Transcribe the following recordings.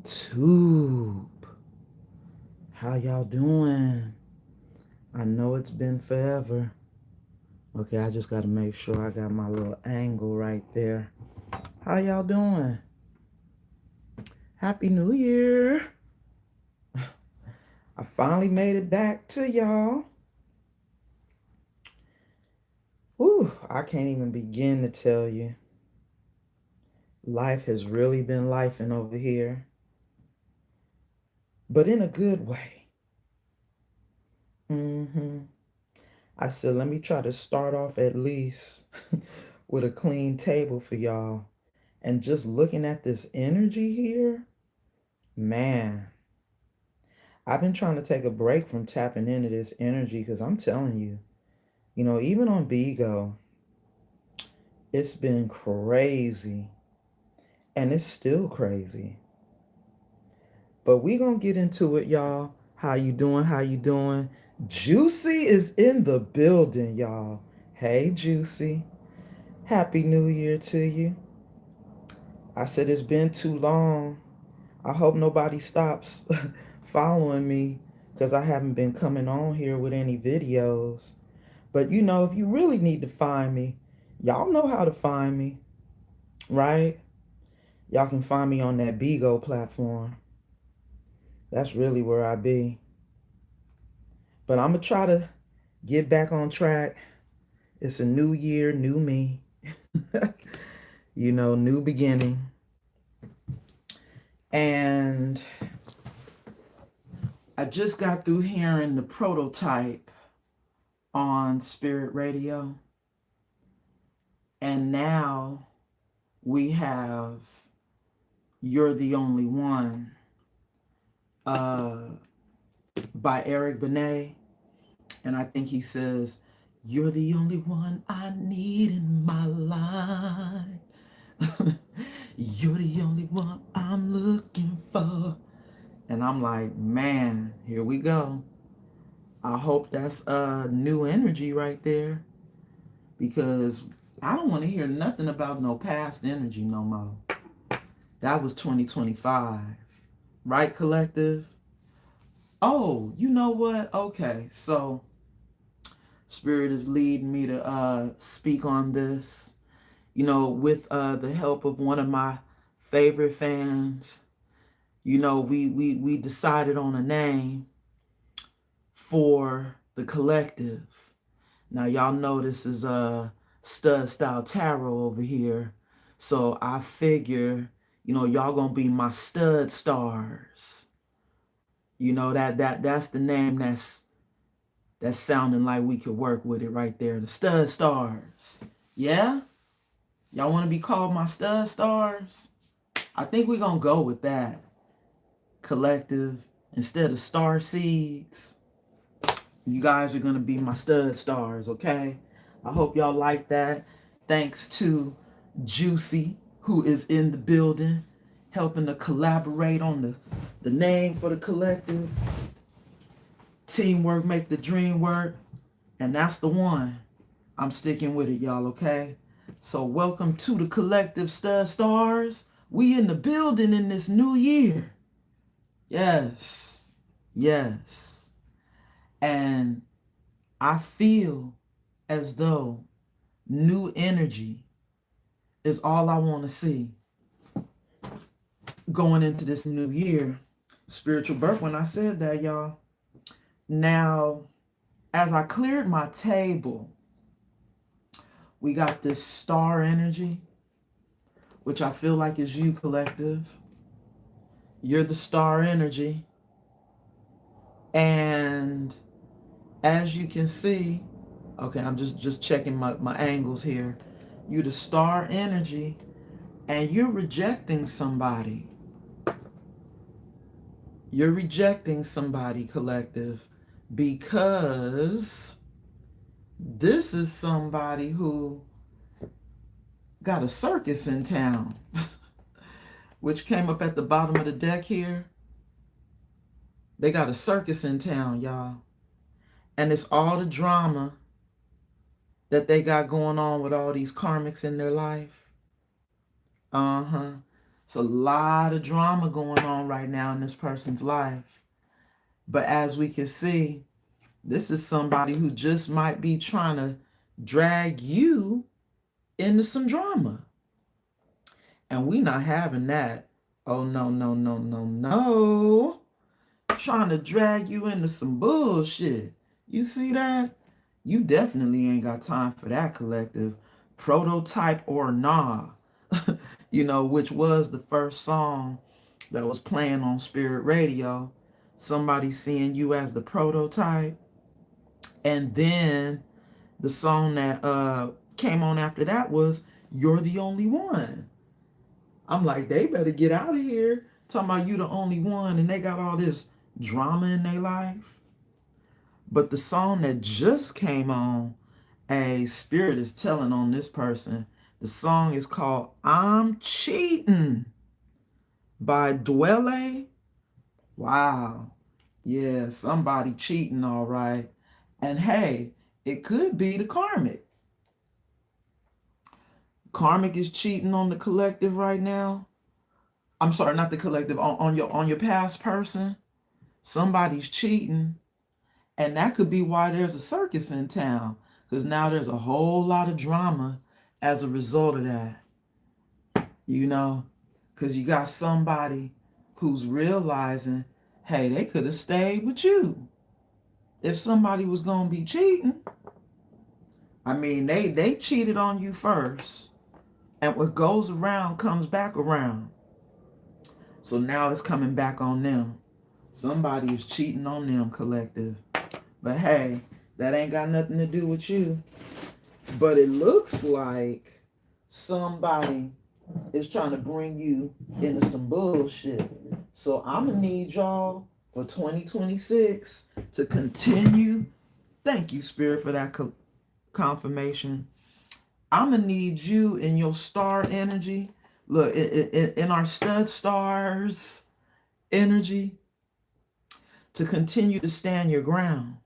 YouTube. How y'all doing? I know it's been forever. Okay, I just got to make sure I got my little angle right there. How y'all doing? Happy New Year. I finally made it back to y'all. Whew, I can't even begin to tell you. Life has really been lifing over here, but in a good way. Mm-hmm. I said, let me try to start off at least with a clean table for y'all. And just looking at this energy here, man, I've been trying to take a break from tapping into this energy because I'm telling you, even on Bigo, it's been crazy and it's still crazy. But we gonna get into it, y'all. How you doing? How you doing? Juicy is in the building, y'all. Hey, Juicy. Happy New Year to you. I said it's been too long. I hope nobody stops following me because I haven't been coming on here with any videos. But if you really need to find me, y'all know how to find me, right? Y'all can find me on that Bigo platform. That's really where I be. But I'm going to try to get back on track. It's a new year, new me. New beginning. And I just got through hearing the prototype on Spirit Radio. And now we have You're the Only One by Eric Benet. And I think he says, you're the only one I need in my life. You're the only one I'm looking for. And I'm like, man, here we go. I hope that's new energy right there. Because I don't want to hear nothing about no past energy no more. That was 2025. Right, collective? Oh, you know what? Okay, so Spirit is leading me to speak on this. With the help of one of my favorite fans. We decided on a name for the collective. Now y'all know this is a StudStyle tarot over here. So I figure, y'all gonna be my stud stars. That's the name that's sounding like we could work with it right there. The stud stars. Yeah? Y'all wanna be called my stud stars? I think we're gonna go with that. Collective. Instead of star seeds. You guys are going to be my stud stars, okay? I hope y'all like that. Thanks to Juicy, who is in the building, helping to collaborate on the name for the collective. Teamwork make the dream work. And that's the one. I'm sticking with it, y'all, okay? So welcome to the collective stud stars. We in the building in this new year. Yes. Yes. And I feel as though new energy is all I want to see going into this new year. Spiritual birth when I said that, y'all. Now, as I cleared my table, we got this star energy, which I feel like is you, collective. You're the star energy. And as you can see, okay, I'm just checking my angles here. You're the star energy, and you're rejecting somebody. You're rejecting somebody, collective, because this is somebody who got a circus in town, which came up at the bottom of the deck here. They got a circus in town, y'all. And it's all the drama that they got going on with all these karmics in their life. Uh-huh. It's a lot of drama going on right now in this person's life. But as we can see, this is somebody who just might be trying to drag you into some drama. And we not having that. Oh, no, no, no, no, no. Trying to drag you into some bullshit. You see that? You definitely ain't got time for that, collective. Prototype or nah. You know, which was the first song that was playing on Spirit Radio. Somebody seeing you as the prototype. And then the song that came on after that was You're the Only One. I'm like, they better get out of here. Talking about you the only one, and they got all this drama in their life. But the song that just came on, a spirit is telling on this person. The song is called I'm Cheating by Dwelle. Wow. Yeah, somebody cheating, all right. And hey, it could be the karmic. Karmic is cheating on the collective right now. I'm sorry, not the collective, on your past person. Somebody's cheating. And that could be why there's a circus in town. Because now there's a whole lot of drama as a result of that. You know? Because you got somebody who's realizing, hey, they could have stayed with you. If somebody was going to be cheating. I mean, they cheated on you first. And what goes around comes back around. So now it's coming back on them. Somebody is cheating on them, collective. But hey, that ain't got nothing to do with you. But it looks like somebody is trying to bring you into some bullshit. So I'm going to need y'all for 2026 to continue. Thank you, Spirit, for that confirmation. I'm going to need you in your star energy. Look, in our stud stars energy, to continue to stand your ground.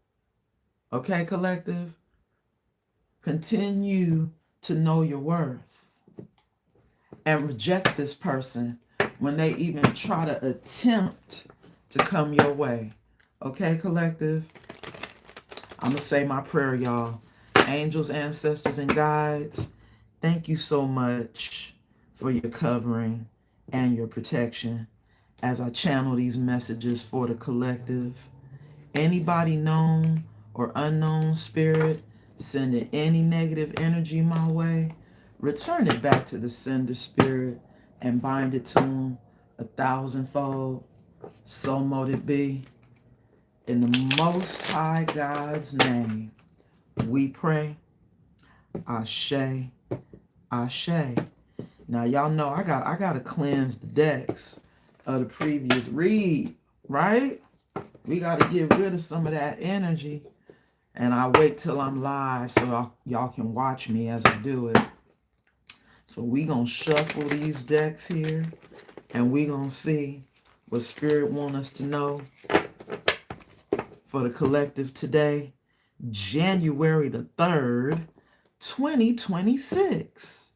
Okay, collective? Continue to know your worth. And reject this person when they even try to attempt to come your way. Okay, collective? I'm going to say my prayer, y'all. Angels, ancestors, and guides, thank you so much for your covering and your protection as I channel these messages for the collective. Anybody known or unknown spirit sending any negative energy my way, return it back to the sender spirit and bind it to them 1,000-fold. So mote it be. In the Most High God's name, we pray. Ashe, Ashe. Now y'all know I gotta cleanse the decks of the previous read, right? We gotta get rid of some of that energy. And I wait till I'm live so y'all can watch me as I do it. So we gonna shuffle these decks here, and we gonna see what Spirit want us to know for the collective today, January the 3rd, 2026.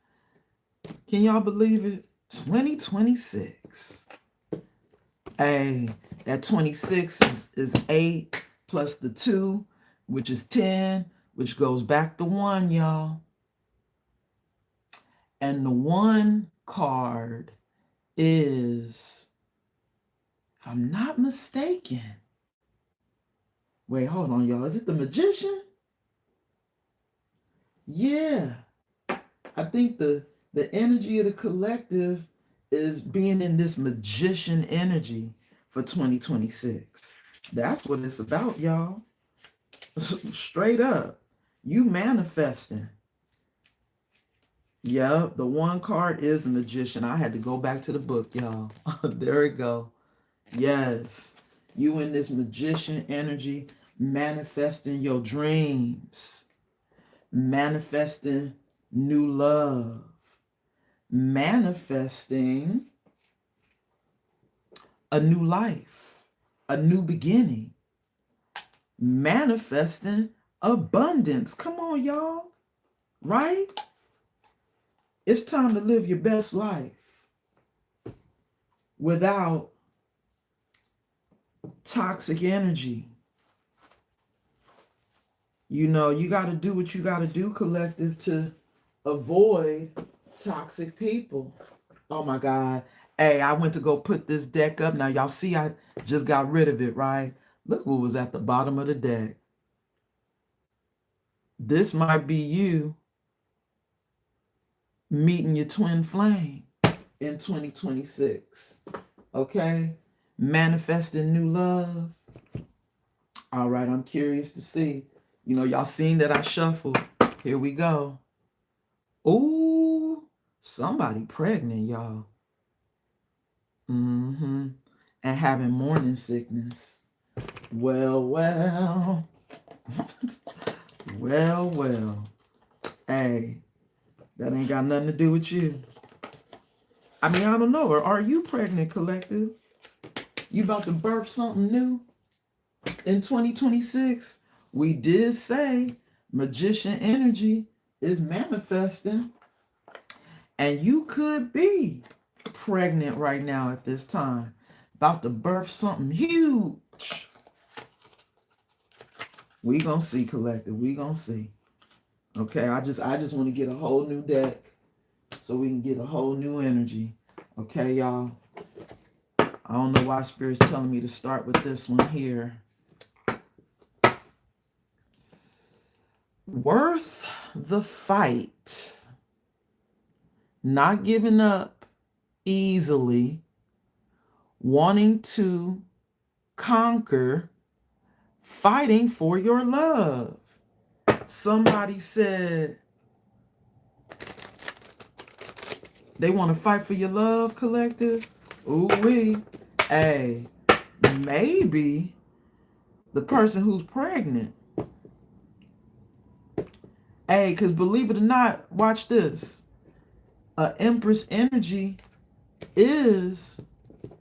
Can y'all believe it? 2026. Hey, that 26 is 8 plus the 2, which is 10, which goes back to 1, y'all. And the 1 card is, if I'm not mistaken, wait, hold on, y'all. Is it the Magician? Yeah. I think the energy of the collective is being in this Magician energy for 2026. That's what it's about, y'all. Straight up. You manifesting. Yep, the 1 card is the Magician. I had to go back to the book, y'all. There we go. Yes. You in this Magician energy, manifesting your dreams, manifesting new love, manifesting a new life, a new beginning, manifesting abundance. Come on, y'all. Right? It's time to live your best life. without toxic energy. You know, you got to do what you got to do, collective, to avoid toxic people. Oh my God. Hey, I went to go put this deck up. Now, y'all see, I just got rid of it, right? Look what was at the bottom of the deck. This might be you meeting your twin flame in 2026. Okay? Manifesting new love. All right, I'm curious to see. You know, y'all seen that I shuffled. Here we go. Ooh, somebody pregnant, y'all. Mm-hmm. And having morning sickness. Well, well. Well. Hey, that ain't got nothing to do with you. I mean, I don't know. Or are you pregnant, collective? You about to birth something new in 2026? We did say magician energy is manifesting. And you could be pregnant right now at this time. About to birth something huge. We gonna see, collective. We gonna see. Okay, I just want to get a whole new deck so we can get a whole new energy. Okay, y'all. I don't know why Spirit's telling me to start with this one here. Worth the fight. Not giving up easily. Wanting to conquer. Fighting for your love. Somebody said they want to fight for your love, collective. Ooh-wee. Hey, maybe the person who's pregnant. Hey, because believe it or not, watch this. Empress energy is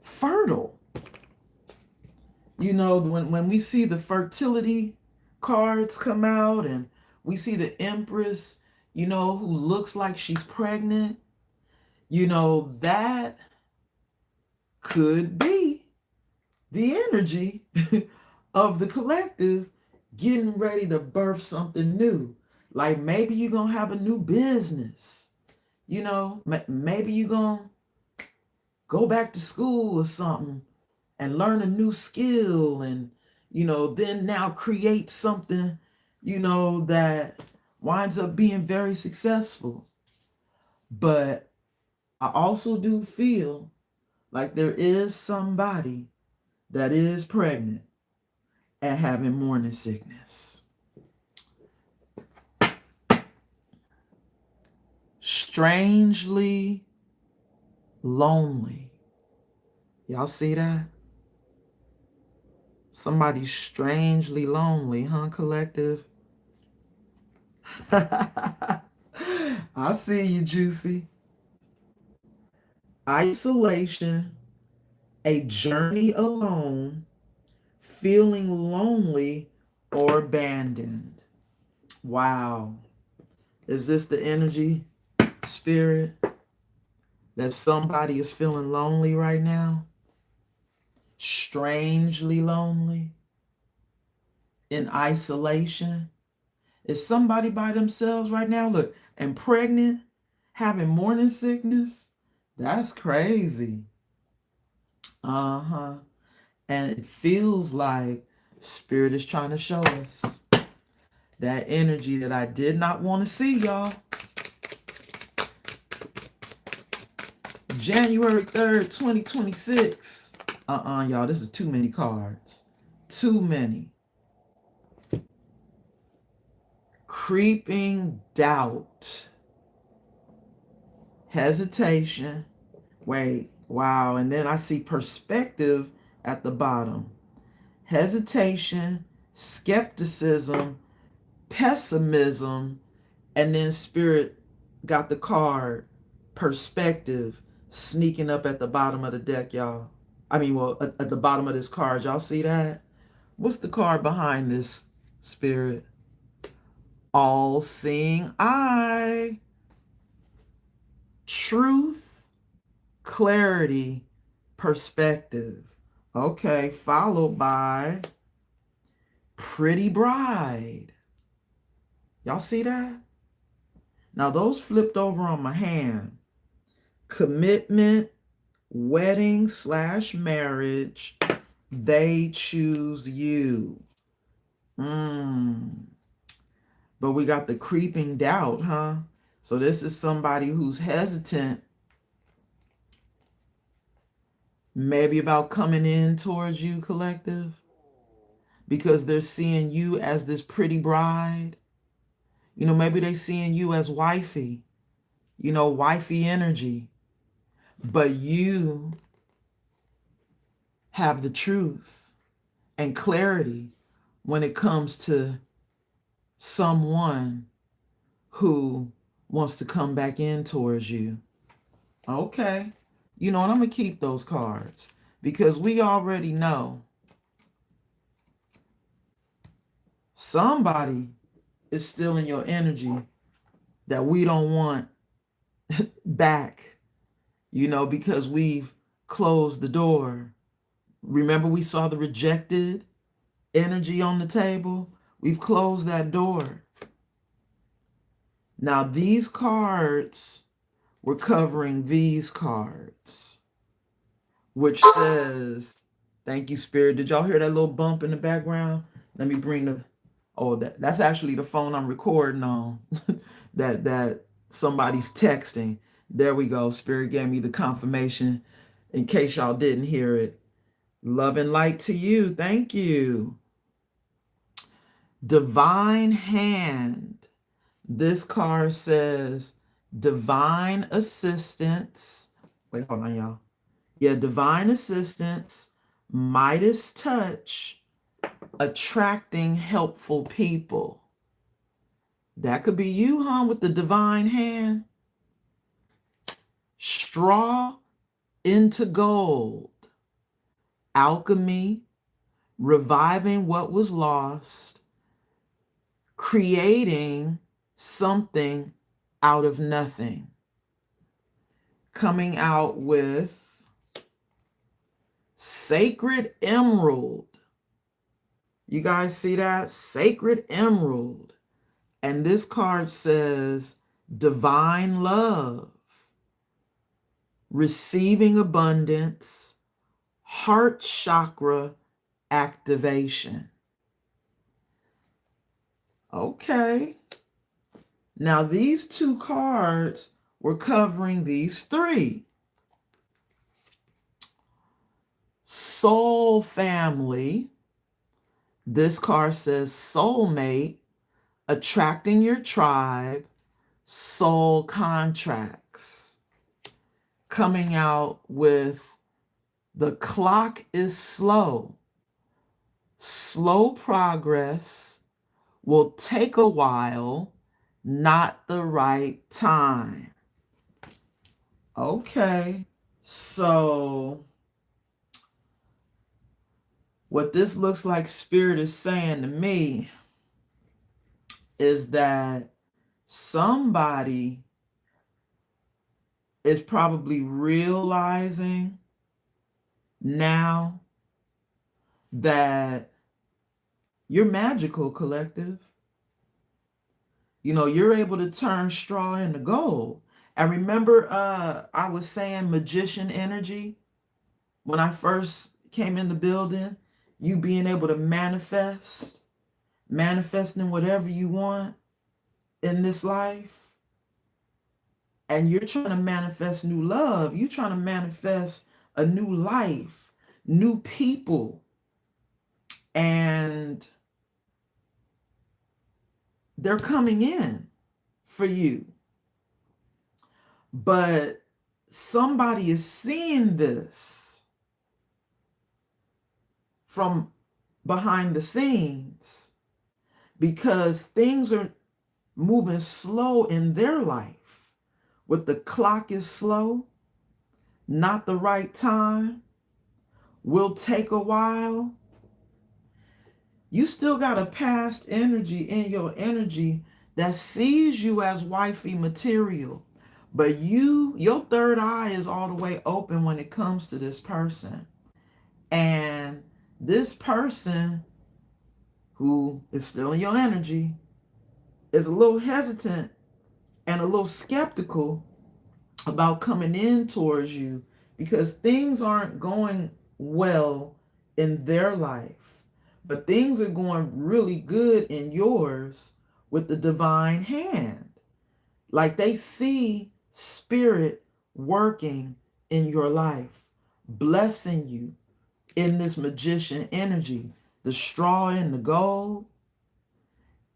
fertile. You know, when we see the fertility cards come out and we see the Empress, you know, who looks like she's pregnant, you know, that could be the energy of the collective getting ready to birth something new. Like maybe you're going to have a new business. You know, maybe you're going to go back to school or something and learn a new skill and, you know, then now create something, you know, that winds up being very successful. But I also do feel like there is somebody that is pregnant and having morning sickness. Strangely lonely. Y'all see that? Somebody's strangely lonely, huh, collective? I see you, Juicy. Isolation, a journey alone, feeling lonely or abandoned. Wow. Is this the energy, Spirit, that somebody is feeling lonely right now? Strangely lonely? In isolation? Is somebody by themselves right now? Look, and pregnant, having morning sickness? That's crazy. Uh-huh. And it feels like Spirit is trying to show us that energy that I did not want to see, y'all. January 3rd, 2026. Y'all, this is too many cards. Too many. Creeping doubt. Hesitation. Wait, wow. And then I see perspective at the bottom. Hesitation, skepticism, pessimism, and then Spirit got the card perspective sneaking up at the bottom of the deck, y'all. I mean, well, at the bottom of this card, y'all see that? What's the card behind this, Spirit? All-seeing eye. Truth, clarity, perspective. Okay, followed by pretty bride. Y'all see that? Now those flipped over on my hand. Commitment, wedding / marriage. They choose you. But we got the creeping doubt, huh? So this is somebody who's hesitant, maybe about coming in towards you, collective, because they're seeing you as this pretty bride. You know, maybe they seeing you as wifey, you know, wifey energy. But you have the truth and clarity when it comes to someone who wants to come back in towards you. Okay. You know, and I'm going to keep those cards because we already know somebody is still in your energy that we don't want back, you know, because we've closed the door. Remember, we saw the rejected energy on the table? We've closed that door. Now, these cards, we're covering these cards, which says, thank you, Spirit. Did y'all hear that little bump in the background? Let me bring the, oh, that's actually the phone I'm recording on that somebody's texting. There we go. Spirit gave me the confirmation in case y'all didn't hear it. Love and light to you. Thank you. Divine hand. This card says divine assistance. Wait, hold on, y'all. Yeah, divine assistance, Midas touch, attracting helpful people. That could be you, huh, with the divine hand. Straw into gold. Alchemy, reviving what was lost, creating something out of nothing. Coming out with sacred emerald. You guys see that? Sacred emerald. And this card says divine love, receiving abundance, heart chakra activation. Okay. Now these two cards were covering these three. Soul family. This card says soulmate, attracting your tribe, soul contracts. Coming out with the clock is slow. Slow progress will take a while, not the right time. Okay, so what this looks like Spirit is saying to me is that somebody is probably realizing now that you're magical, collective. You know, you're able to turn straw into gold. And remember, I was saying magician energy when I first came in the building, you being able to manifesting whatever you want in this life. And you're trying to manifest new love. You're trying to manifest a new life, new people. And they're coming in for you. But somebody is seeing this from behind the scenes because things are moving slow in their life. With the clock is slow, not the right time, will take a while. You still got a past energy in your energy that sees you as wifey material, But your third eye is all the way open when it comes to this person. And this person who is still in your energy is a little hesitant and a little skeptical about coming in towards you because things aren't going well in their life, but things are going really good in yours with the divine hand. Like they see spirit working in your life, blessing you in this magician energy, the straw and the gold,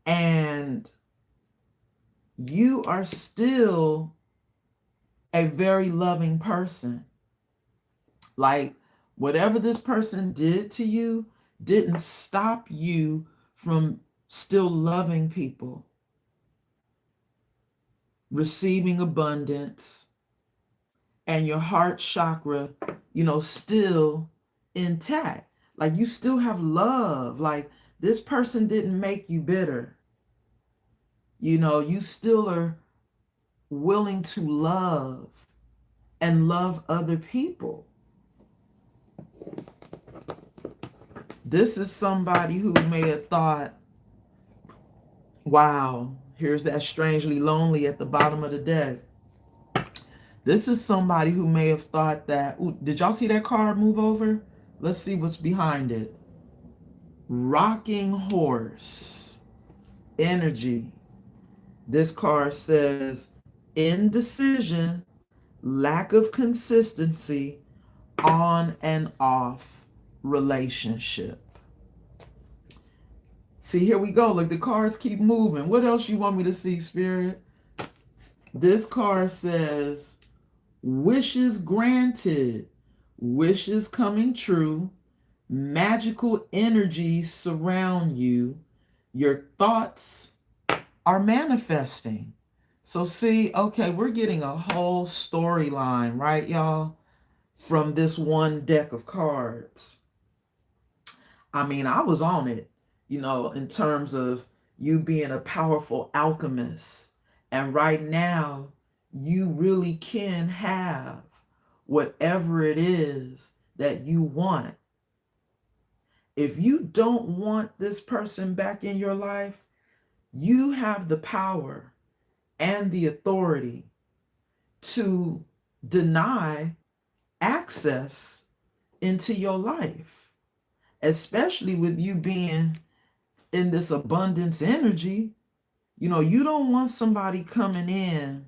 and you are still a very loving person. Like whatever this person did to you didn't stop you from still loving people, receiving abundance, and your heart chakra, still intact. Like you still have love. Like this person didn't make you bitter. You still are willing to love and love other people. This is somebody who may have thought, wow, here's that strangely lonely at the bottom of the deck. This is somebody who may have thought that, ooh, did y'all see that card move over? Let's see what's behind it. Rocking horse energy. This card says indecision, lack of consistency, on and off relationship. See, here we go. Look, the cards keep moving. What else you want me to see, Spirit? This card says wishes granted, wishes coming true, magical energies surround you, your thoughts are manifesting. So see, okay, we're getting a whole storyline, right, y'all, from this one deck of cards. I mean, I was on it, in terms of you being a powerful alchemist. And right now, you really can have whatever it is that you want. If you don't want this person back in your life, you have the power and the authority to deny access into your life, especially with you being in this abundance energy. You don't want somebody coming in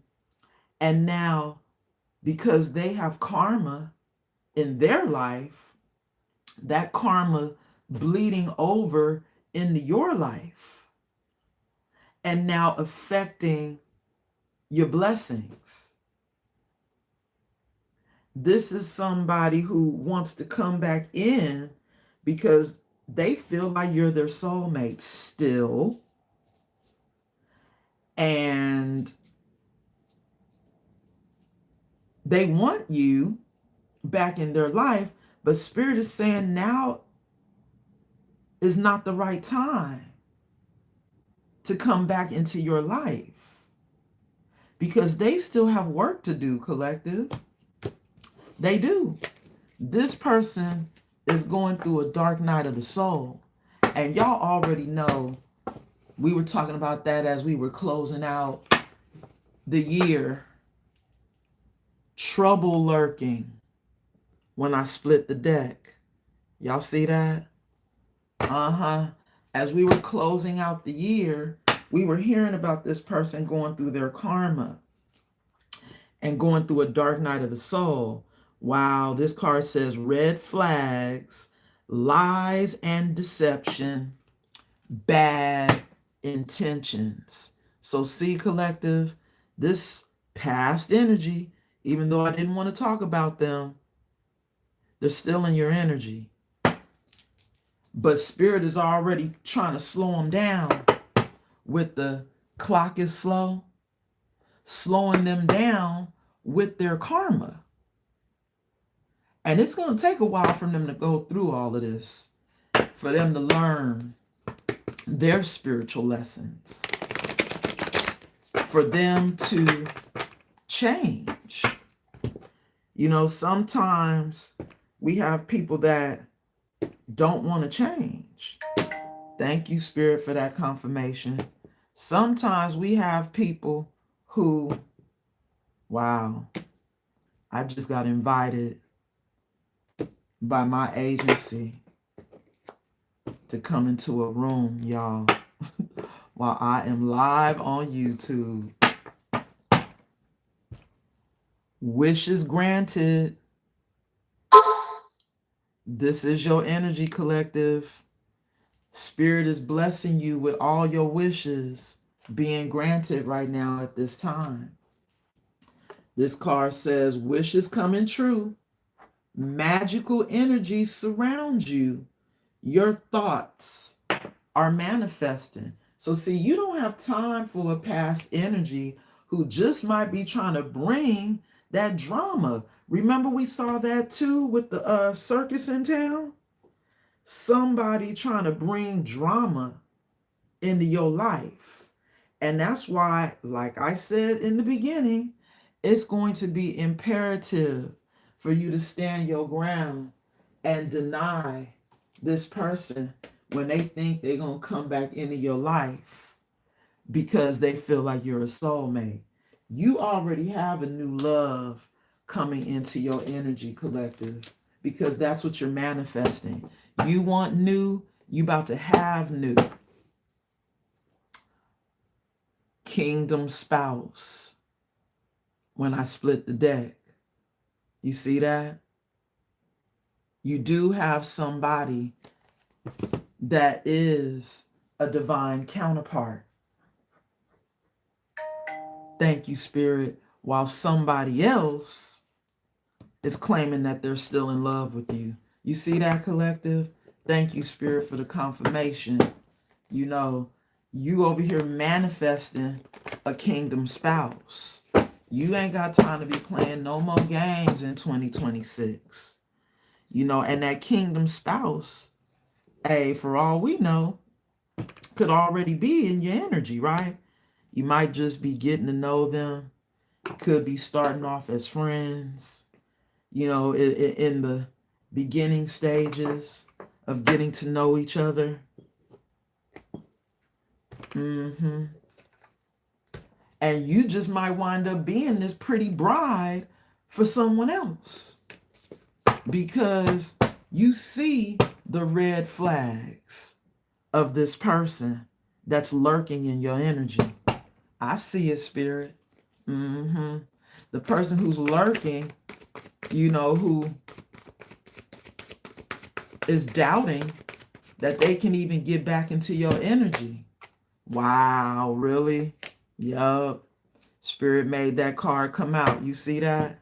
and now, because they have karma in their life, that karma bleeding over into your life and now affecting your blessings. This is somebody who wants to come back in because they feel like you're their soulmate still. And they want you back in their life, but Spirit is saying now is not the right time to come back into your life because they still have work to do, collective. They do. This person is going through a dark night of the soul. And y'all already know we were talking about that as we were closing out the year. Trouble lurking when I split the deck. Y'all see that? As we were closing out the year, we were hearing about this person going through their karma and going through a dark night of the soul. Wow, this card says red flags, lies and deception, bad intentions. So see, collective, this past energy, even though I didn't want to talk about them, they're still in your energy. But Spirit is already trying to slow them down with the clock is slow, slowing them down with their karma. And it's going to take a while for them to go through all of this, for them to learn their spiritual lessons, for them to change. Sometimes we have people that don't want to change. Thank you, Spirit, for that confirmation. Sometimes we have people who, wow, I just got invited by my agency to come into a room, y'all, while I am live on YouTube. Wishes granted. This is your energy collective. Spirit is blessing you with all your wishes being granted right now at this time. This card says, wishes coming true. Magical energies surround you. Your thoughts are manifesting. So see, you don't have time for a past energy who just might be trying to bring that drama. Remember we saw that too with the circus in town? Somebody trying to bring drama into your life. And that's why, like I said in the beginning, it's going to be imperative for you to stand your ground and deny this person when they think they're going to come back into your life because they feel like you're a soulmate. You already have a new love coming into your energy collective because that's what you're manifesting. You want new, you about to have new. Kingdom spouse. When I split the deck, you see that? You do have somebody that is a divine counterpart. Thank you, Spirit. While somebody else is claiming that they're still in love with you. You see that, collective? Thank you, Spirit, for the confirmation. You over here manifesting a kingdom spouse. You ain't got time to be playing no more games in 2026. And that kingdom spouse, hey, for all we know, could already be in your energy, right? You might just be getting to know them. Could be starting off as friends, in the beginning stages of getting to know each other. And you just might wind up being this pretty bride for someone else because you see the red flags of this person that's lurking in your energy. I see it, Spirit. The person who's lurking, who is doubting that they can even get back into your energy. Wow, really? Yup. Spirit made that card come out. You see that?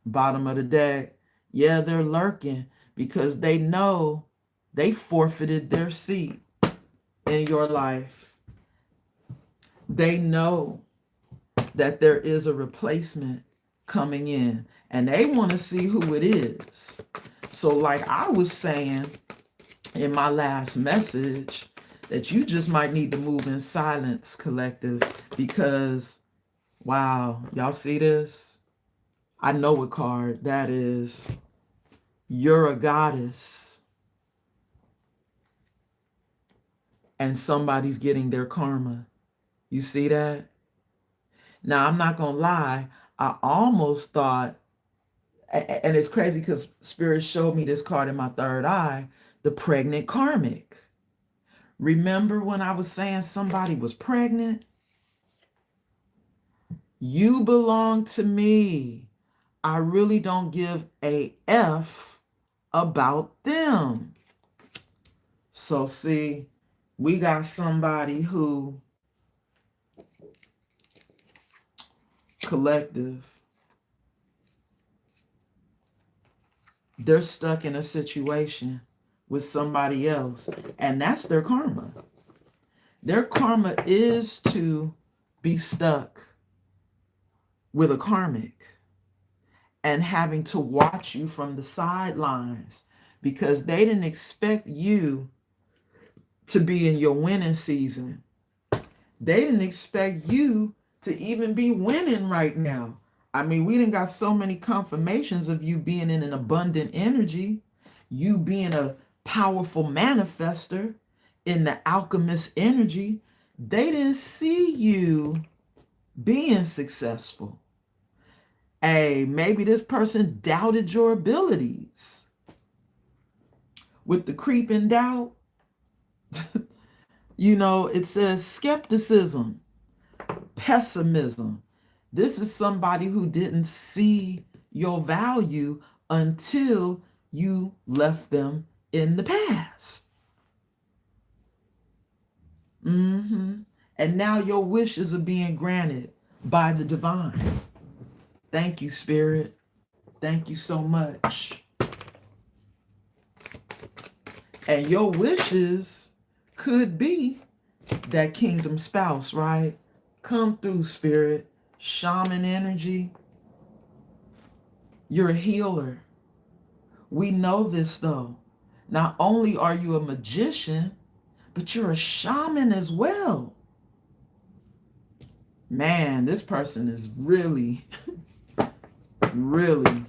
Bottom of the deck. Yeah, they're lurking because they know they forfeited their seat in your life. They know that there is a replacement coming in and they want to see who it is. So like I was saying in my last message, that you just might need to move in silence, collective, because, wow, y'all see this? I know what card that is. You're a goddess. And somebody's getting their karma. You see that? Now, I'm not going to lie. I almost thought, and it's crazy because Spirit showed me this card in my third eye, the pregnant karmic. Remember when I was saying somebody was pregnant? You belong to me. I really don't give a F about them. So see, we got somebody who, collective, they're stuck in a situation with somebody else, and that's their karma. Their karma is to be stuck with a karmic and having to watch you from the sidelines because they didn't expect you to be in your winning season. They didn't expect you to even be winning right now. I mean, we done got so many confirmations of you being in an abundant energy, you being a powerful manifester in the alchemist energy. They didn't see you being successful. Hey, maybe this person doubted your abilities. With the creeping doubt, it says skepticism, pessimism. This is somebody who didn't see your value until you left them in the past. And now your wishes are being granted by the divine. Thank you, Spirit. Thank you so much. And your wishes could be that kingdom spouse, right? Come through, Spirit. Shaman energy. You're a healer. We know this, though. Not only are you a magician, but you're a shaman as well. Man, this person is really, really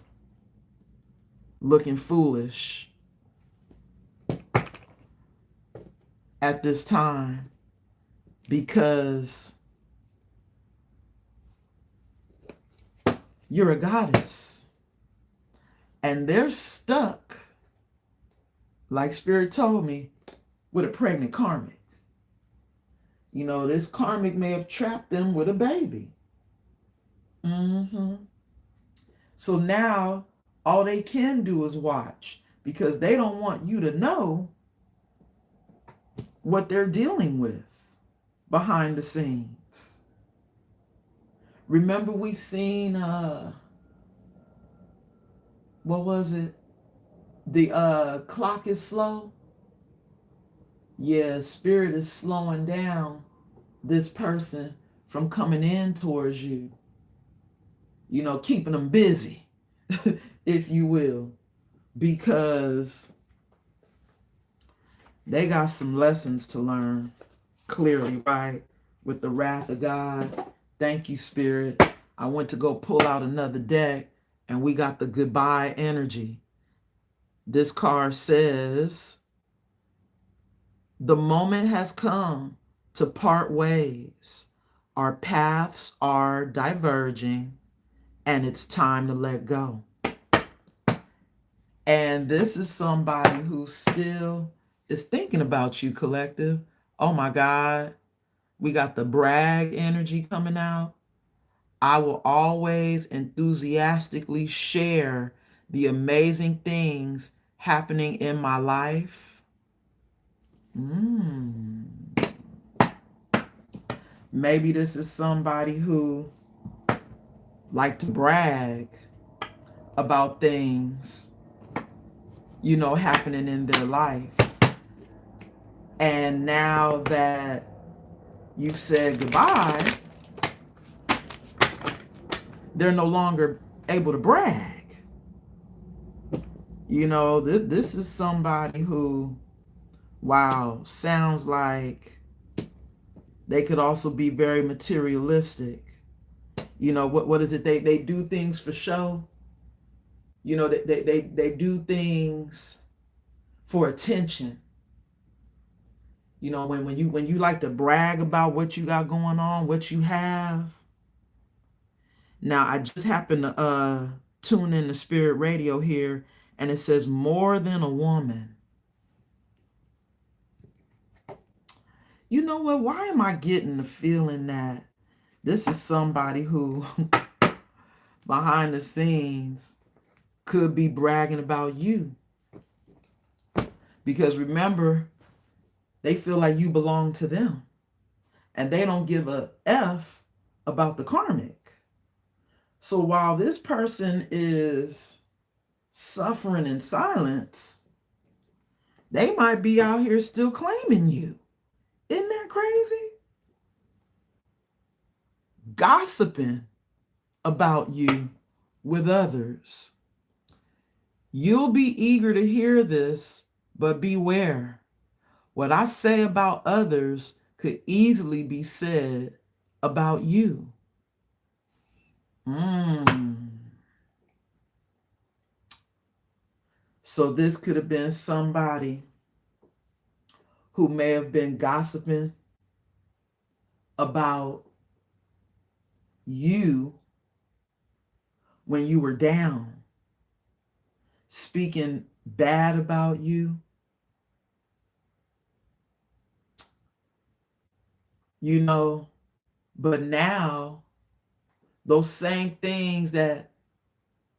looking foolish at this time, because you're a goddess and they're stuck, like Spirit told me, with a pregnant karmic. This karmic may have trapped them with a baby. So now all they can do is watch, because they don't want you to know what they're dealing with behind the scenes. Remember we seen, what was it? The clock is slow. Yeah, Spirit is slowing down this person from coming in towards you. Keeping them busy, if you will, because they got some lessons to learn, clearly, right? With the wrath of God. Thank you, Spirit. I went to go pull out another deck, and we got the goodbye energy. This card says, the moment has come to part ways. Our paths are diverging, and it's time to let go. And this is somebody who still is thinking about you, collective. Oh my God. We got the brag energy coming out. I will always enthusiastically share the amazing things happening in my life. Maybe this is somebody who like to brag about things, happening in their life. And now that you said goodbye, they're no longer able to brag. This is somebody who, wow, sounds like they could also be very materialistic. What is it? They do things for show. They do things for attention. When you like to brag about what you got going on, what you have. Now, I just happened to tune in the Spirit Radio here, and it says more than a woman. You know what? Why am I getting the feeling that this is somebody who, behind the scenes, could be bragging about you? Because remember, they feel like you belong to them, and they don't give a F about the karmic. So while this person is suffering in silence, they might be out here still claiming you. Isn't that crazy? Gossiping about you with others. You'll be eager to hear this, but beware. What I say about others could easily be said about you. Mm. So this could have been somebody who may have been gossiping about you when you were down, speaking bad about you, you know, but now those same things that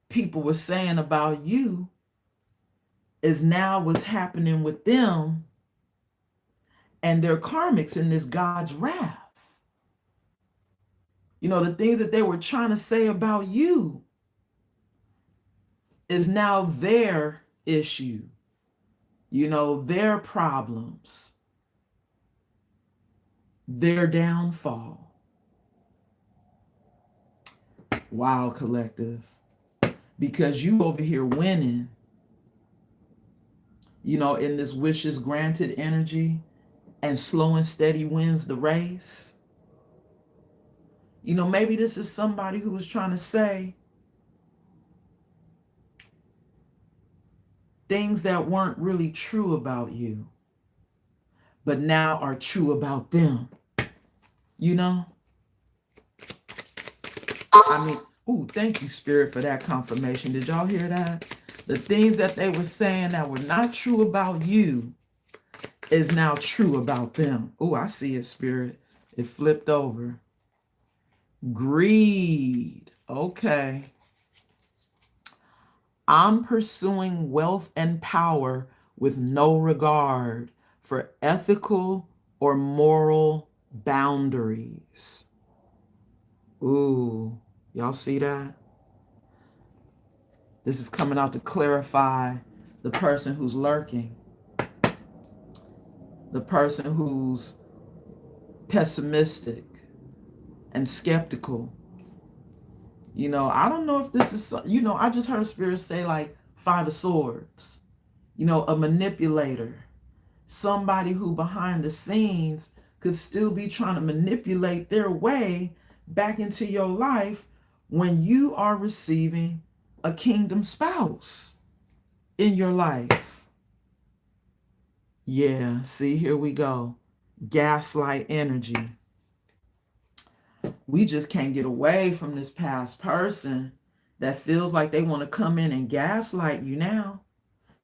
people were saying about you is now what's happening with them, and they're karmics in this God's wrath. You know, the things that they were trying to say about you is now their issue, you know, their problems, their downfall. Wow, collective. Because you over here winning, you know, in this wishes granted energy, and slow and steady wins the race. You know, maybe this is somebody who was trying to say things that weren't really true about you, but now are true about them. You know? I mean, ooh, thank you, Spirit, for that confirmation. Did y'all hear that? The things that they were saying that were not true about you is now true about them. Ooh, I see it, Spirit. It flipped over. Greed. Okay. I'm pursuing wealth and power with no regard for ethical or moral boundaries. Ooh, y'all see that? This is coming out to clarify the person who's lurking, the person who's pessimistic and skeptical. You know, I don't know if this is, you know, I just heard Spirit say like 5 of Swords, you know, a manipulator, somebody who behind the scenes could still be trying to manipulate their way back into your life when you are receiving a kingdom spouse in your life. Yeah, see, here we go. Gaslight energy. We just can't get away from this past person that feels like they want to come in and gaslight you now.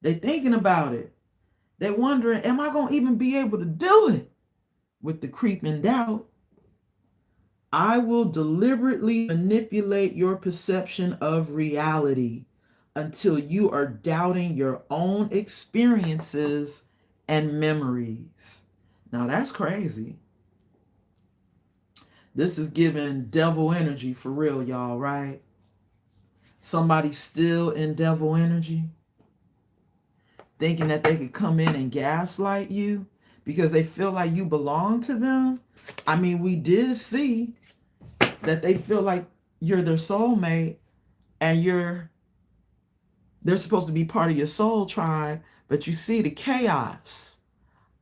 They're thinking about it. They're wondering, am I going to even be able to do it? With the creeping doubt. I will deliberately manipulate your perception of reality until you are doubting your own experiences and memories. Now that's crazy. This is giving devil energy for real, y'all, right? Somebody still in devil energy, thinking that they could come in and gaslight you because they feel like you belong to them. I mean, we did see that they feel like you're their soulmate and they're supposed to be part of your soul tribe, but you see the chaos.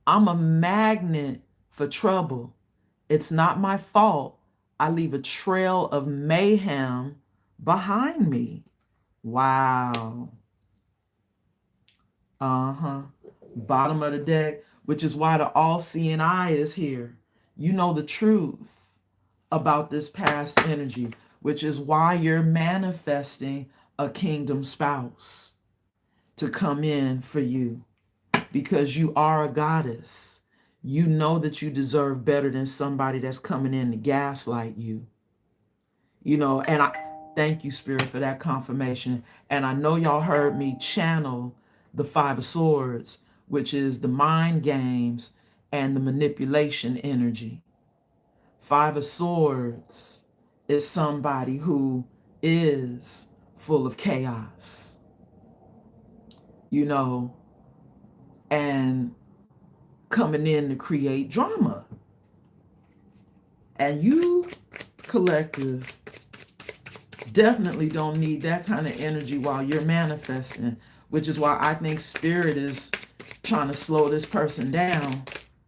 I'm a magnet for trouble. It's not my fault. I leave a trail of mayhem behind me. Wow. Bottom of the deck, which is why the all-seeing eye is here. You know the truth about this past energy, which is why you're manifesting a kingdom spouse to come in for you, because you are a goddess. You know that you deserve better than somebody that's coming in to gaslight you. You know, and I thank you, Spirit, for that confirmation. And I know y'all heard me channel the 5 of Swords, which is the mind games and the manipulation energy. 5 of Swords is somebody who is full of chaos, you know, and coming in to create drama. And you, collective, definitely don't need that kind of energy while you're manifesting, which is why I think Spirit is trying to slow this person down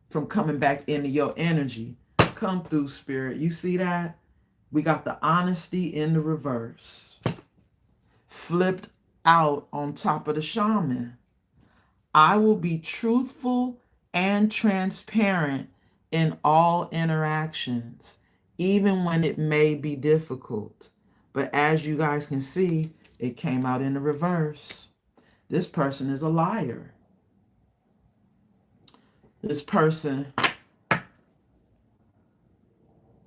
from coming back into your energy. Come through, Spirit. You see that? We got the honesty in the reverse, flipped out on top of the shaman. I will be truthful and transparent in all interactions, even when it may be difficult. But as you guys can see, it came out in the reverse. This person is a liar. This person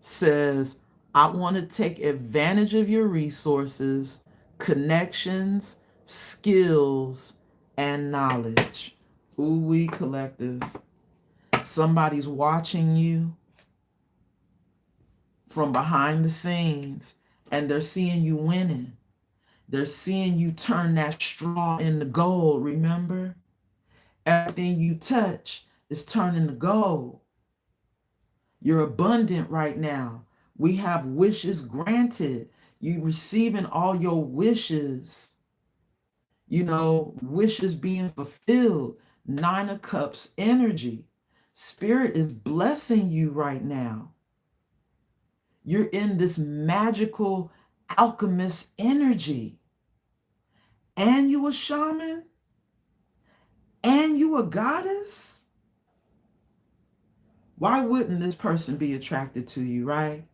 says, I want to take advantage of your resources, connections, skills, and knowledge. Ooh, we collective. Somebody's watching you from behind the scenes, and they're seeing you winning. They're seeing you turn that straw into gold, remember? Everything you touch is turning to gold. You're abundant right now. We have wishes granted. You receiving all your wishes. Wishes being fulfilled. 9 of Cups energy. Spirit is blessing you right now. You're in this magical alchemist energy. And you a shaman? And you a goddess? Why wouldn't this person be attracted to you, right?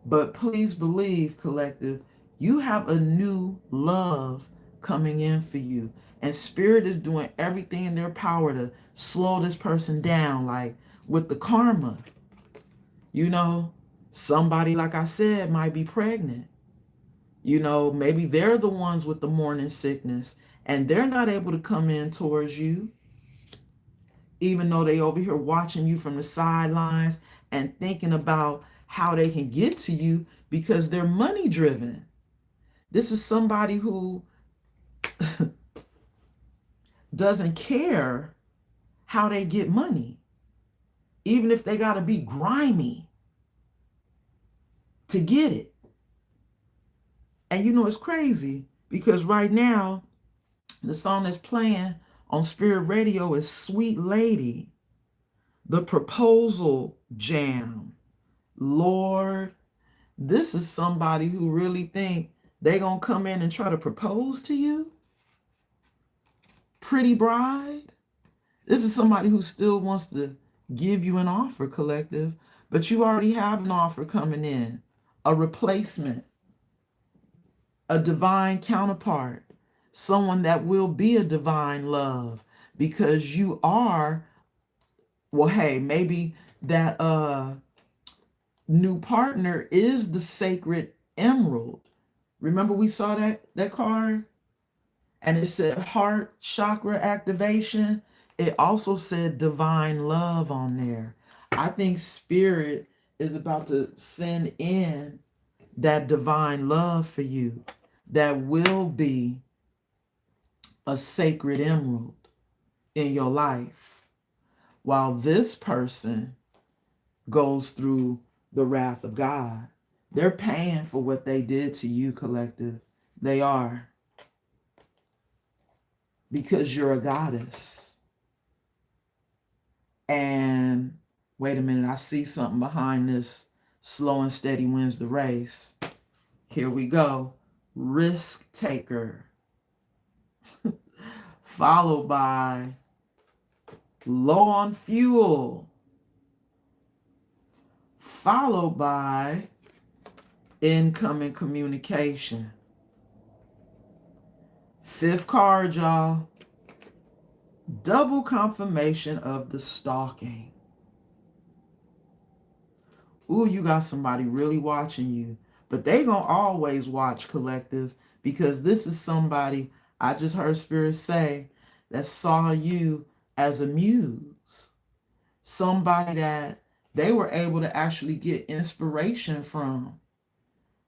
But please believe, collective, you have a new love coming in for you. And Spirit is doing everything in their power to slow this person down, like with the karma. Somebody, like I said, might be pregnant. Maybe they're the ones with the morning sickness and they're not able to come in towards you, even though they over here watching you from the sidelines and thinking about how they can get to you because they're money driven. This is somebody who doesn't care how they get money, even if they got to be grimy to get it. And it's crazy because right now, the song that's playing on Spirit Radio is Sweet Lady, the proposal jam. Lord, this is somebody who really think they gonna come in and try to propose to you? Pretty bride? This is somebody who still wants to give you an offer, collective, but you already have an offer coming in, a replacement, a divine counterpart, someone that will be a divine love because you are, well, hey, maybe that new partner is the sacred emerald. Remember we saw that card? And it said heart chakra activation. It also said divine love on there. I think Spirit is about to send in that divine love for you that will be a sacred emerald in your life while this person goes through the wrath of God. They're paying for what they did to you, collective. They are. Because you're a goddess. And wait a minute, I see something behind this. Slow and steady wins the race. Here we go. Risk taker. Followed by low on fuel. Followed by incoming communication. 5th card, y'all. Double confirmation of the stalking. Ooh, you got somebody really watching you. But they gonna always watch, collective, because this is somebody, I just heard Spirit say, that saw you as a muse. Somebody that they were able to actually get inspiration from.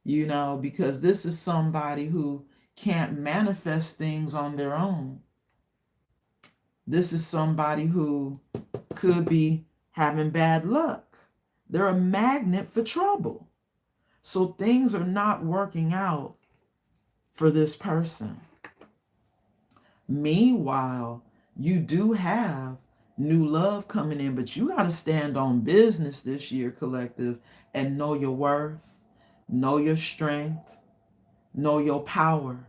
Because this is somebody who can't manifest things on their own. This is somebody who could be having bad luck. They're a magnet for trouble. So things are not working out for this person. Meanwhile, you do have new love coming in, but you got to stand on business this year, collective, and know your worth. Know your strength. Know your power.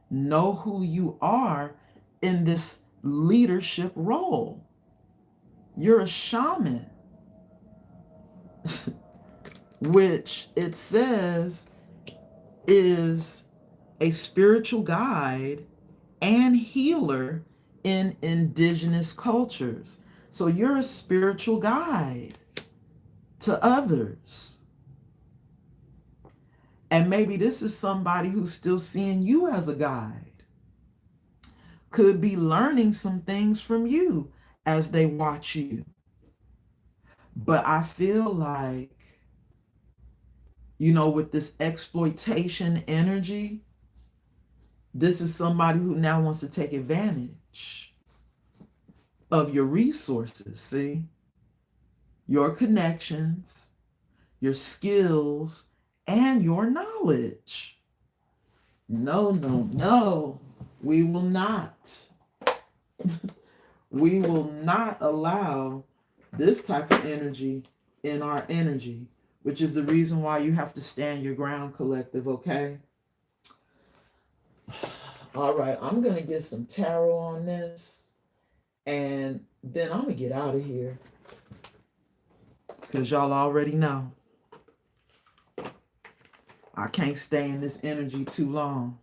Know who you are in this leadership role. You're a shaman, which it says is a spiritual guide and healer in indigenous cultures. So you're a spiritual guide to others. And maybe this is somebody who's still seeing you as a guide. Could be learning some things from you as they watch you. But I feel like, with this exploitation energy, this is somebody who now wants to take advantage of your resources, see? Your connections, your skills, and your knowledge. No, no, no. We will not. We will not allow this type of energy in our energy, which is the reason why you have to stand your ground, collective, okay? All right, I'm going to get some tarot on this, and then I'm going to get out of here, because y'all already know I can't stay in this energy too long.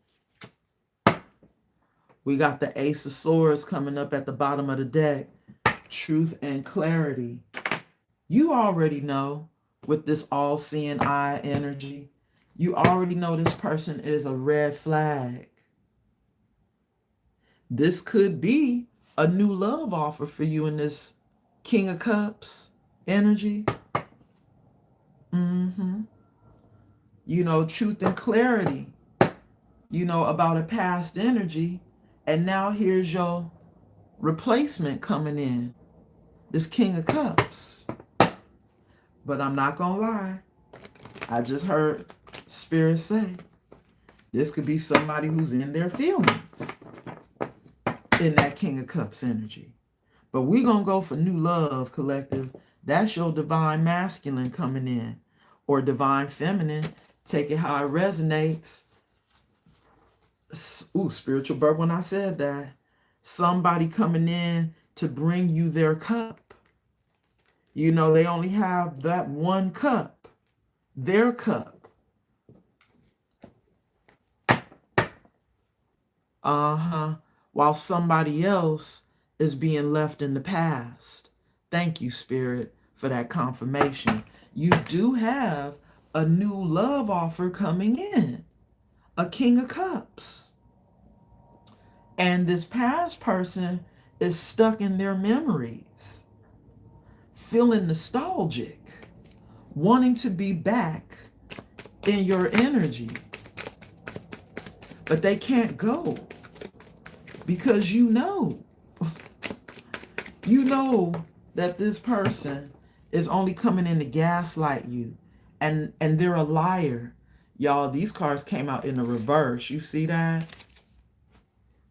We got the Ace of Swords coming up at the bottom of the deck. Truth and clarity. You already know with this all-seeing eye energy, you already know this person is a red flag. This could be a new love offer for you in this King of Cups energy. Truth and clarity, about a past energy. And now here's your replacement coming in, this King of Cups. But I'm not going to lie. I just heard Spirit say, this could be somebody who's in their feelings in that King of Cups energy. But we're going to go for new love, collective. That's your divine masculine coming in, or divine feminine. Take it how it resonates. Ooh, spiritual burp when I said that. Somebody coming in to bring you their cup. They only have that one cup, their cup. While somebody else is being left in the past. Thank you, Spirit, for that confirmation. You do have a new love offer coming in, a King of Cups. And this past person is stuck in their memories, feeling nostalgic, wanting to be back in your energy. But they can't go because you know that this person is only coming in to gaslight you, and they're a liar. Y'all, these cards came out in the reverse. You see that?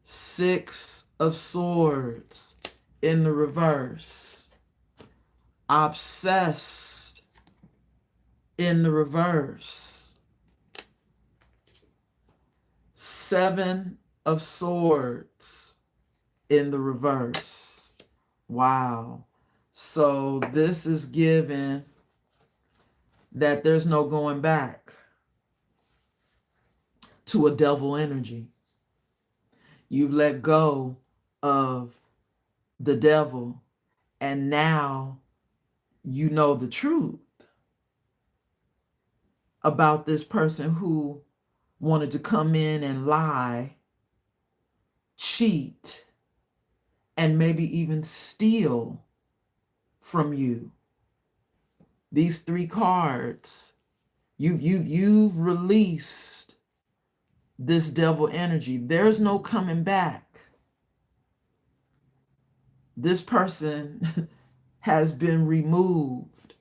6 of Swords in the reverse. Obsessed in the reverse. 7 of Swords in the reverse. Wow. So this is given that there's no going back to a devil energy. You've let go of the devil, and now you know the truth about this person who wanted to come in and lie, cheat, and maybe even steal from you. These 3 cards, you've released this devil energy. There's no coming back. This person has been removed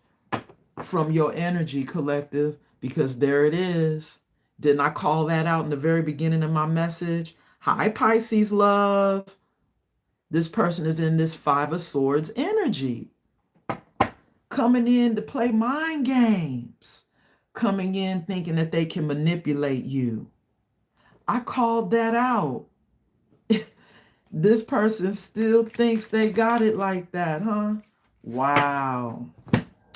from your energy, collective, because there it is. Didn't I call that out in the very beginning of my message? Hi, Pisces love. This person is in this 5 of Swords energy, coming in to play mind games, coming in thinking that they can manipulate you. I called that out. This person still thinks they got it like that, huh? Wow.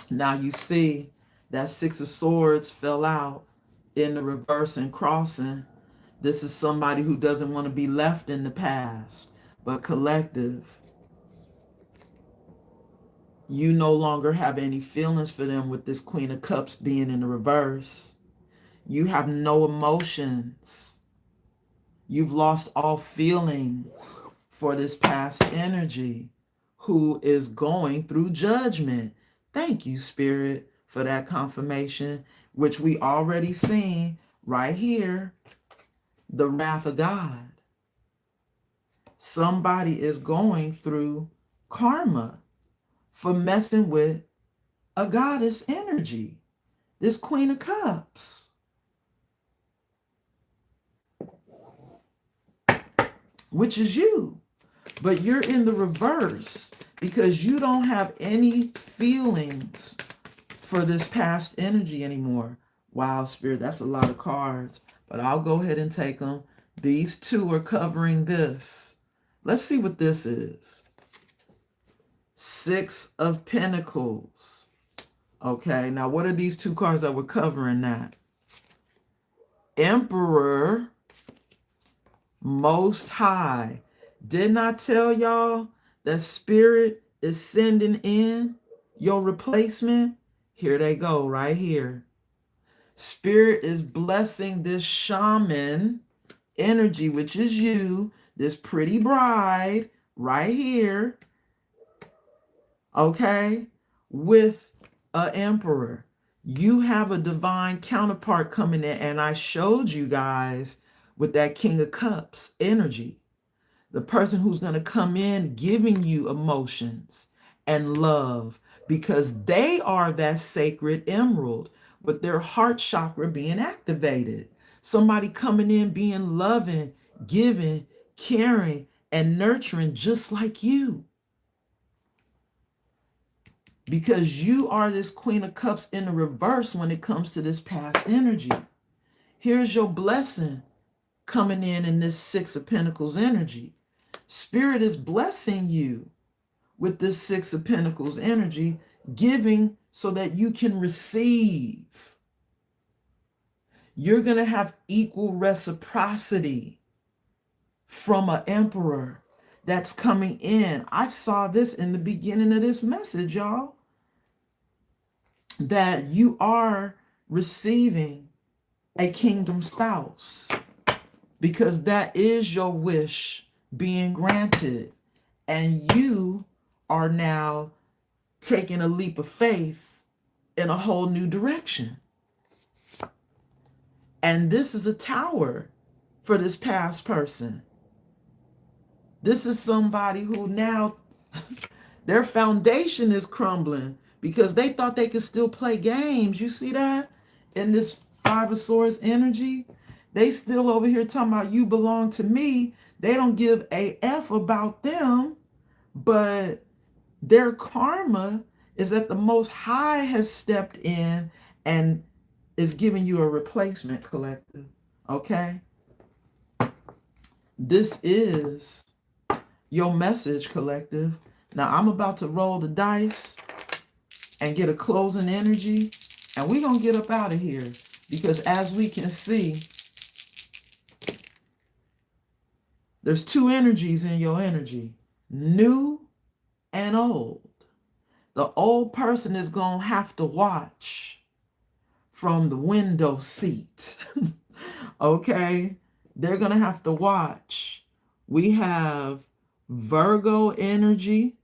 Now you see that Six of Swords fell out in the reverse and crossing. This is somebody who doesn't want to be left in the past. But collective, you no longer have any feelings for them with this Queen of Cups being in the reverse. You have no emotions. You've lost all feelings for this past energy who is going through judgment. Thank you, Spirit, for that confirmation, which we already seen right here, the wrath of God. Somebody is going through karma for messing with a goddess energy, this Queen of Cups. Which is you. But you're in the reverse because you don't have any feelings for this past energy anymore. Wow, Spirit, that's a lot of cards. But I'll go ahead and take them. These two are covering this. Let's see what this is. Six of Pentacles. Okay, now what are these two cards that were covering that? Emperor, Most High. Didn't I tell y'all that Spirit is sending in your replacement? Here they go, right here. Spirit is blessing this shaman energy, which is you, this pretty bride right here, okay, with an emperor. You have a divine counterpart coming in, and I showed you guys with that King of Cups energy. The person who's going to come in giving you emotions and love because they are that sacred emerald with their heart chakra being activated. Somebody coming in being loving, giving, caring, and nurturing just like you. Because you are this Queen of Cups in the reverse when it comes to this past energy. Here's your blessing coming in this Six of Pentacles energy. Spirit is blessing you with this Six of Pentacles energy, giving so that you can receive. You're going to have equal reciprocity from an emperor that's coming in. I saw this in the beginning of this message, y'all, that you are receiving a kingdom spouse because that is your wish being granted, and you are now taking a leap of faith in a whole new direction. And this is a tower for this past person. This is somebody who now their foundation is crumbling because they thought they could still play games. You see that in this Five of Swords energy? They still over here talking about you belong to me. They don't give a F about them, but their karma is that the Most High has stepped in and is giving you a replacement, collective. Okay? This is your message, collective. Now, I'm about to roll the dice and get a closing energy, and we're going to get up out of here because as we can see, there's two energies in your energy, new and old. The old person is going to have to watch from the window seat. Okay? They're going to have to watch. We have Virgo energy.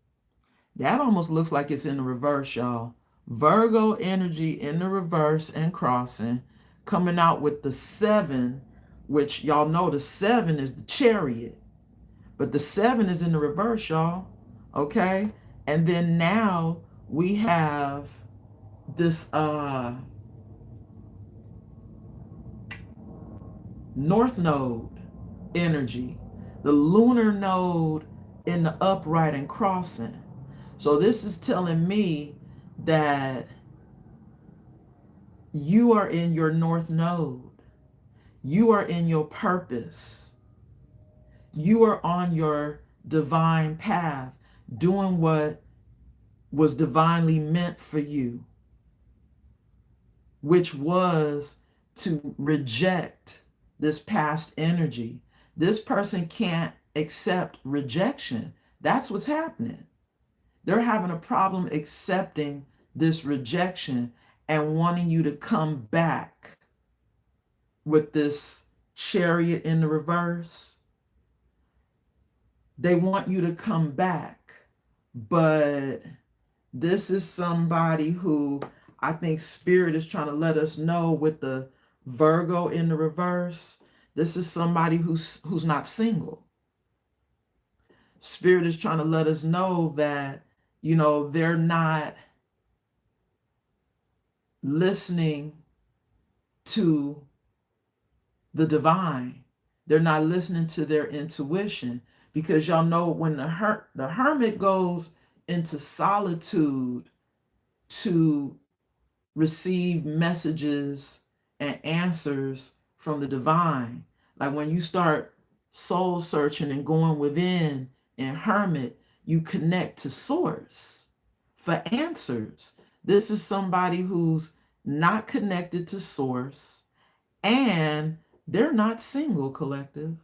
That almost looks like it's in the reverse, y'all. Virgo energy in the reverse and crossing, coming out with the 7, which y'all know the 7 is the Chariot. But the 7 is in the reverse, y'all. Okay? And then now we have this North Node energy. The lunar node in the upright and crossing. So this is telling me that You are in your north node. You are in your purpose. You are on your divine path, doing what was divinely meant for you, which was to reject this past energy. This person can't accept rejection. That's what's happening. They're having a problem accepting this rejection and wanting you to come back with this chariot in the reverse. They want you to come back, but this is somebody who I think Spirit is trying to let us know with the Virgo in the reverse. This is somebody who's not single. Spirit is trying to let us know that, they're not listening to the divine. They're not listening to their intuition, because y'all know when the hermit goes into solitude to receive messages and answers from the divine. Like when you start soul searching and going within in hermit, you connect to source for answers. This is somebody who's not connected to source, and they're not single, collective.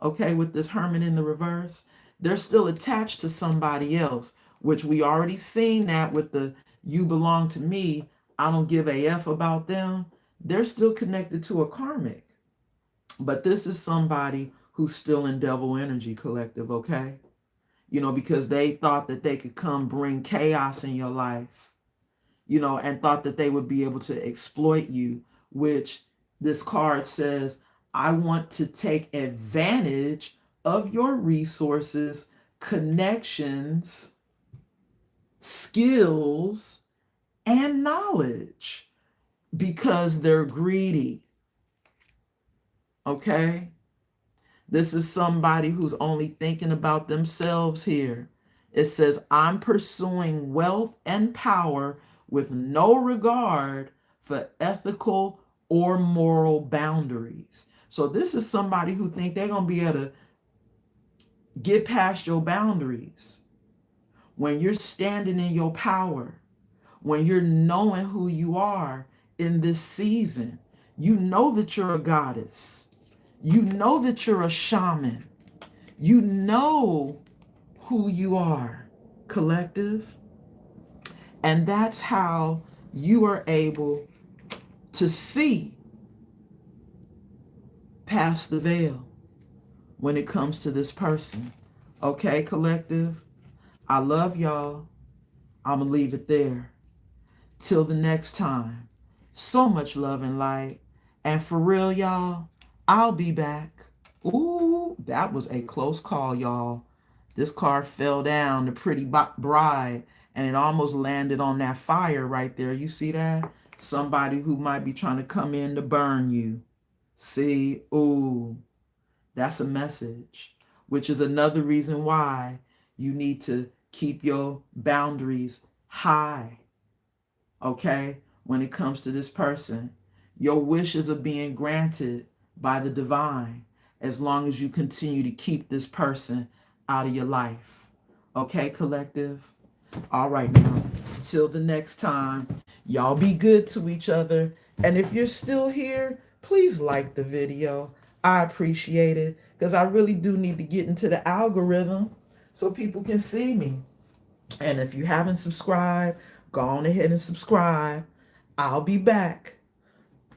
Okay, with this hermit in the reverse, they're still attached to somebody else, which we already seen that with the you belong to me, I don't give a F about them. They're still connected to a karmic. But this is somebody who's still in devil energy, collective, okay? Because they thought that they could come bring chaos in your life, and thought that they would be able to exploit you, which this card says, I want to take advantage of your resources, connections, skills, and knowledge, because they're greedy. Okay? This is somebody who's only thinking about themselves here. It says, I'm pursuing wealth and power with no regard for ethical or moral boundaries. So this is somebody who think they're going to be able to get past your boundaries. When you're standing in your power, when you're knowing who you are in this season, you know that you're a goddess. You know that you're a shaman. You know who you are, collective. And that's how you are able to see past the veil when it comes to this person. Okay, collective? I love y'all. I'm going to leave it there. Till the next time. So much love and light. And for real, y'all, I'll be back. Ooh, that was a close call, y'all. This card fell down, the pretty bride, and it almost landed on that fire right there. You see that? Somebody who might be trying to come in to burn you. See? Ooh, that's a message, which is another reason why you need to keep your boundaries high. Okay? When it comes to this person, your wishes are being granted by the divine as long as you continue to keep this person out of your life. Okay, collective? All right, now, till the next time, y'all be good to each other. And if you're still here, please like the video. I appreciate it, because I really do need to get into the algorithm so people can see me. And if you haven't subscribed, go on ahead and subscribe. I'll be back.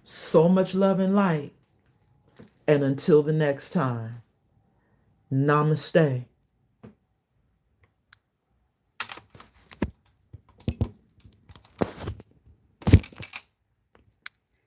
So much love and light. And until the next time, namaste.